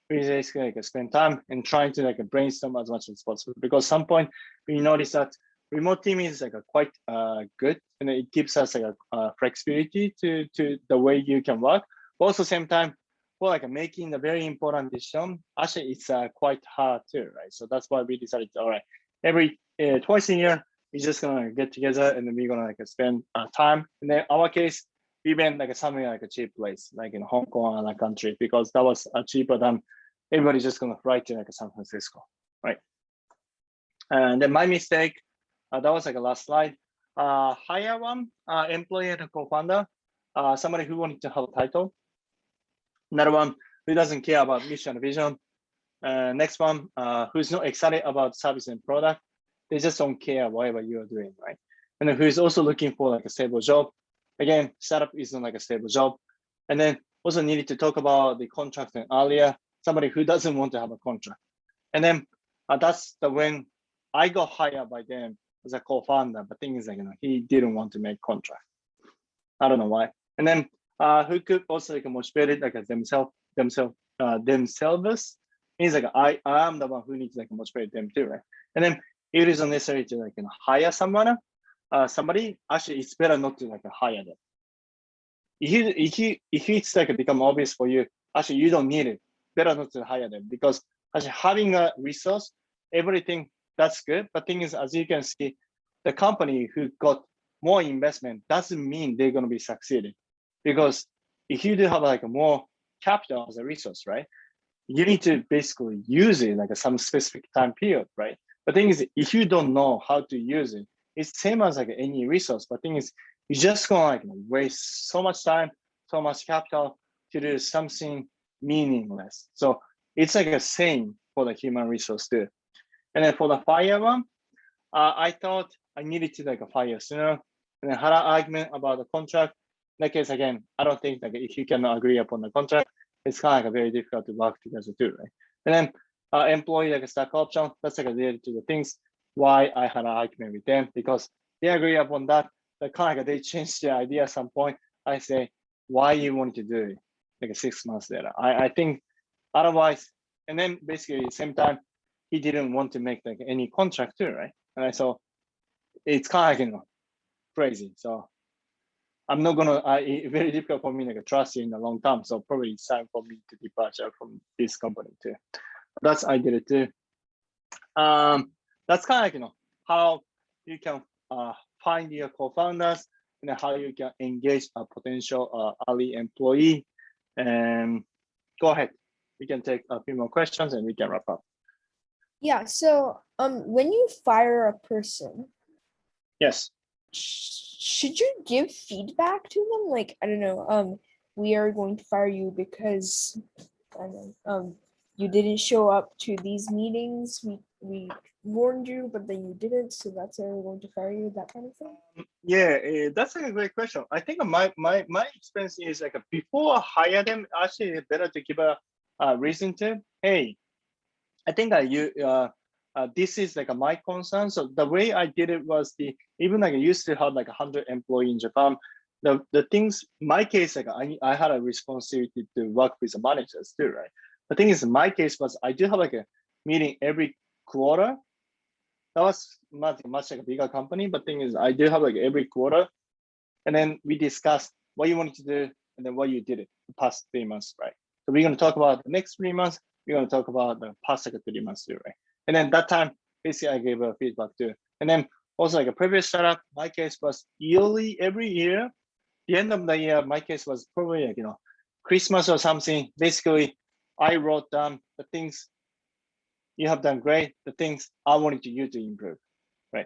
we basically like spend time and trying to like brainstorm as much as possible, because some point we notice that remote team is like a quite good, and it gives us like a flexibility to the way you can work. But also same time for like making a very important decision, actually it's quite hard too, right? So that's why we decided to, all right, every twice a year we're just gonna get together and then we're gonna like spend time. And then our case, we went like something like a cheap place, like in Hong Kong or other country, because that was cheaper than everybody's just gonna fly to like San Francisco, right? And then my mistake, that was like a last slide. Hire one employee and a co-founder, somebody who wanted to have a title. Another one who doesn't care about mission and vision. Next one, who's not excited about service and product. They just don't care whatever you are doing, right? And then who's also looking for like a stable job. Again, startup isn't like a stable job. And then also needed to talk about the contract earlier, somebody who doesn't want to have a contract. And then that's when I got hired by them as a co-founder. But thing is like, he didn't want to make contract. I don't know why. And then who could also like motivate it like themselves means like I am the one who needs like motivate them too, right? And then it isn't necessary to like hire someone. Somebody, actually it's better not to like hire them. If it's like become obvious for you, actually you don't need it. Better not to hire them, because actually having a resource, everything that's good. But thing is, as you can see, the company who got more investment doesn't mean they're going to be succeeding, because if you do have like more capital as a resource, right? You need to basically use it like some specific time period, right? The thing is, if you don't know how to use it, it's same as like any resource. But thing is, you're just gonna like waste so much time, so much capital to do something meaningless. So it's like a same for the human resource too. And then for the fire one, I thought I needed to like fire sooner, and then had an argument about the contract. In that case, again, I don't think like if you cannot agree upon the contract, it's kind of like very difficult to work together too, right? And then employee like a stock option, that's like related to the things why I had an argument with them, because they agree upon that. But kind of like they changed their idea at some point. I say, why you want to do it like 6 months later? I think otherwise, and then basically at the same time, he didn't want to make like any contract too, right? And I saw it's kind of like crazy. So I'm not gonna. It's very difficult for me like trust you in the long term. So probably it's time for me to departure from this company too. That's I did it too. That's kind of like how you can find your co-founders and how you can engage a potential early employee. And go ahead. We can take a few more questions and we can wrap up. Yeah. So when you fire a person, yes, should you give feedback to them? Like, I don't know, we are going to fire you because I don't know, you didn't show up to these meetings. We warned you, but then you didn't, so that's why we're going to fire you, that kind of thing. Yeah, that's like a great question. I think my experience is like before I hire them, actually it's better to give a reason to, hey, I think this is like my concern. So the way I did it was even like I used to have like 100 employees in Japan. The things, my case, like I had a responsibility to work with the managers too, right? The thing is, my case was I do have like a meeting every quarter, that was much like a bigger company, but thing is I do have like every quarter, and then we discussed what you wanted to do and then what you did it the past 3 months, right? So we're going to talk about the next 3 months. We're going to talk about the past like 3 months too, right? And then that time, basically I gave a feedback too. And then also like a previous startup, my case was yearly, every year. The end of the year, my case was probably like, Christmas or something. Basically, I wrote down the things you have done great, the things I wanted you to improve, right?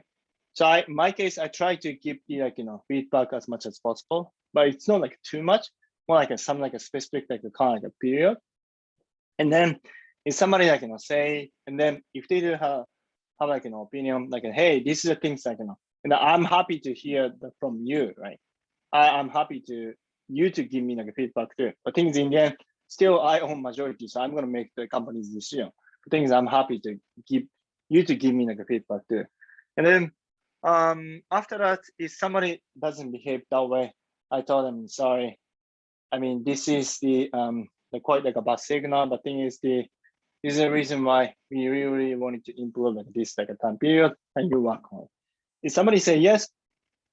So my case, I try to give the feedback as much as possible, but it's not like too much, more like some like a specific like a kind of like a period. And then if somebody like say, and then if they do have like an opinion, like hey, this is the things like and I'm happy to hear from you, right? I'm happy to give me like a feedback too. But things in the end, still I own majority, so I'm gonna make the company's decision. The things I'm happy to give me like a feedback too. And then after that, if somebody doesn't behave that way, I told them sorry. I mean, this is the quite like a bad signal. The thing is this is the reason why we really wanted to improve like this like a time period, and you work on it. If somebody say yes,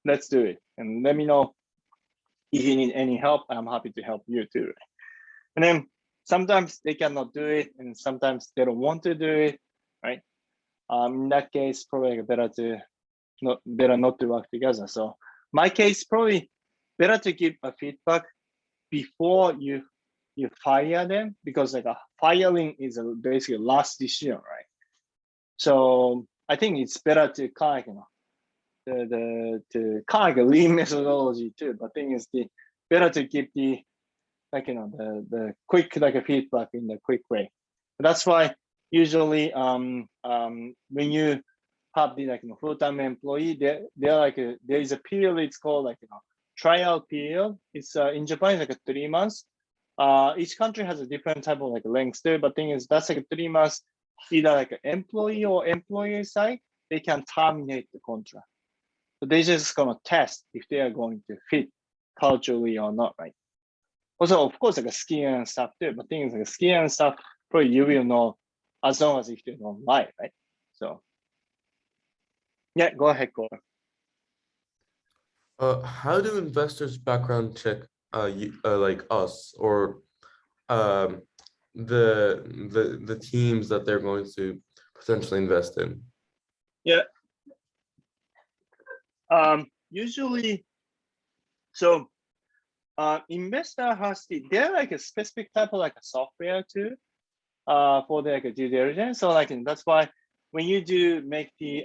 let's do it, and let me know if you need any help. I'm happy to help you too. And then sometimes they cannot do it, and sometimes they don't want to do it, right? In that case, probably like better not to work together. So my case, probably better to give a feedback before you fire them, because like a firing is basically last decision, right? So I think it's better to kind of the kind of lean methodology too. But thing is the better to give the the quick like a feedback in the quick way. That's why usually when you have the full-time employee, they're like there is a period, it's called like trial period. It's in Japan it's like 3 months. Each country has a different type of like length too, but thing is that's like 3 months, either like an employee or employee side, they can terminate the contract. So they just gonna test if they are going to fit culturally or not, right? Also, of course, like a skiing and stuff too, but things like skiing and stuff, probably you will know as long as if you don't lie, right? So yeah, go ahead, Cole. How do investors background check like us or um, the teams that they're going to potentially invest in? Yeah. Usually, so investor has they're like a specific type of like a software too, for the like a due diligence. So like that's why when you do make the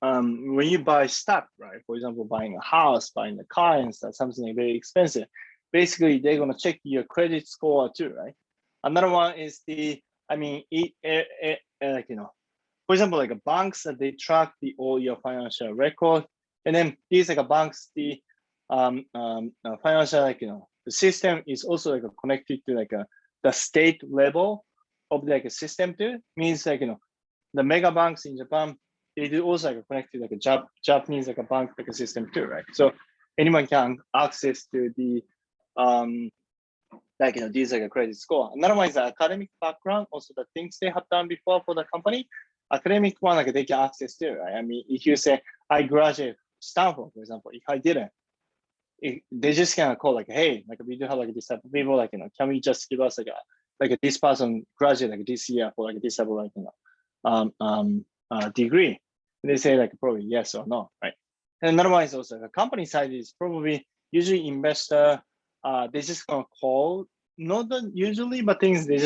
when you buy stuff, right? For example, buying a house, buying a car and stuff, something like very expensive. Basically, they're gonna check your credit score too, right? Another one is like for example, like a banks that they track all your financial record, and then these like a banks, the financial the system is also like connected to like the state level of like a system too. Means like the mega banks in Japan, they do also like connected like a Japanese like a bank like a system too, right? So anyone can access to the these like a credit score. Another one is the academic background, also the things they have done before for the company. Academic one, like they can access to, right? I mean, if you say I graduated Stanford, for example, if I didn't, they just kind of call like, hey, like we do have like this type of people, like can we just give us like this person graduate like this year for like this type of like degree? And they say like probably yes or no, right? And another one is also the company side is probably usually investor. They just gonna call, not that usually, but things they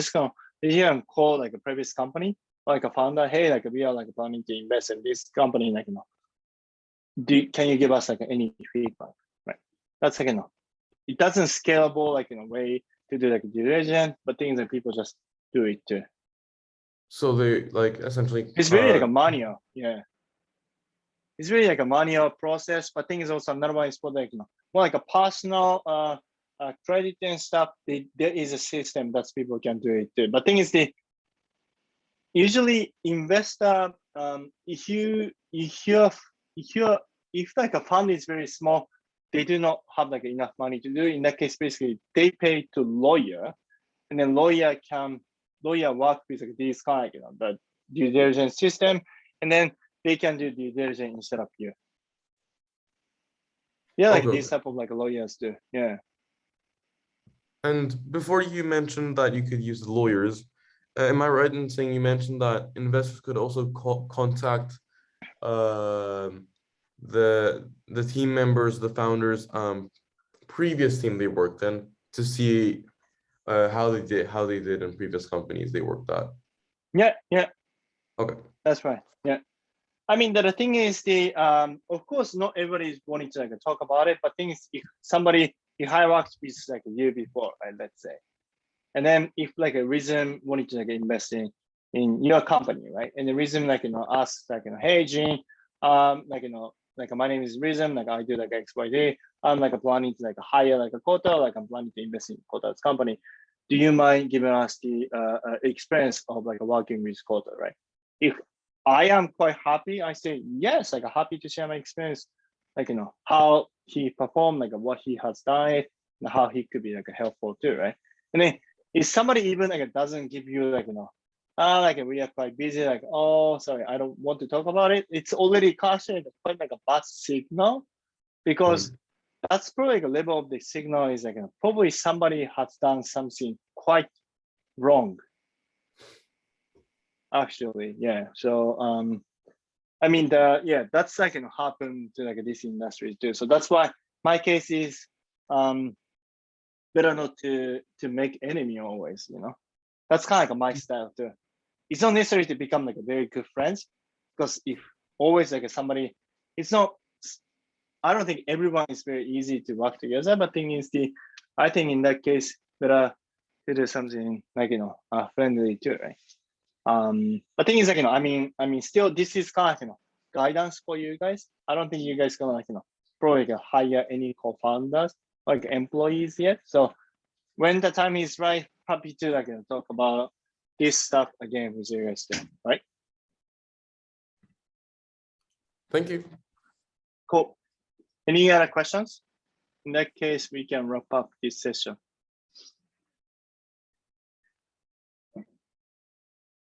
can call like a previous company, like a founder, hey, like we are like planning to invest in this company, like can you give us like any feedback, right? That's like it doesn't scalable like in a way to do like a due diligence, but things that people just do it too. So they like essentially It's really like a manual, yeah. It's really like a manual process, but thing is also another one is for like more like a personal credit and stuff. There is a system that people can do it too. But thing is usually investor if like a fund is very small, they do not have like enough money to do it. In that case, basically they pay to lawyer, and then lawyer work with like these kind of the due diligence system, and then they can do due diligence instead of you. Yeah, like Okay. these type of like lawyers do. Yeah. And before you mentioned that you could use lawyers, am I right in saying you mentioned that investors could also contact the team members, the founders, previous team they worked in to see how they did in previous companies they worked at? Yeah, yeah, Okay. that's right. Yeah. I mean, the thing is of course, not everybody is wanting to like talk about it, but thing is, if somebody you hierarchy is like a year before, right? Let's say, and then if like a reason wanting to like invest in your company, right? And the reason like ask like hey Gene, like like my name is Reason, like I do like XYZ. I'm like planning to like hire like a quota, like I'm planning to invest in quota's company. Do you mind giving us the experience of like working with quota, right? If I am quite happy, I say yes, like happy to share my experience, like how he performed, like what he has done, and how he could be like helpful too, right? And then if somebody even like doesn't give you like like we are quite busy, like oh sorry, I don't want to talk about it, it's already considered quite like a bad signal, because that's probably like a level of the signal is like probably somebody has done something quite wrong. Actually, yeah. So I mean that's like happen to like this industry too. So that's why my case is better not to make enemy always, That's kind of like my style too. It's not necessary to become like a very good friends, because if always like somebody, it's not, I don't think everyone is very easy to work together, but thing is I think in that case better to do something like friendly too, right? But thing is like I mean still this is kind of guidance for you guys. I don't think you guys gonna like probably like hire any co-founders like employees yet. So when the time is right, happy to like talk about this stuff again with you guys too, right? Thank you. Cool. Any other questions? In that case, we can wrap up this session. All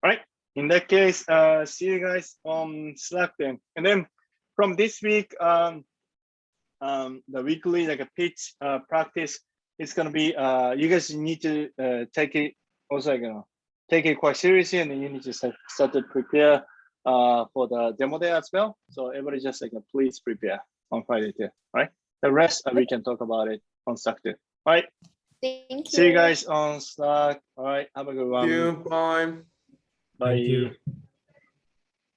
right. In that case, see you guys on Slack then. And then from this week, the weekly like a pitch practice is gonna be you guys need to take it also like take it quite seriously, and then you need to start to prepare for the demo day as well. So everybody just like please prepare on Friday too, right? The rest we can talk about it on Slack too. All right. Thank you. See you guys on Slack. All right. Have a good one. Thank you. Bye. Bye. Thank you.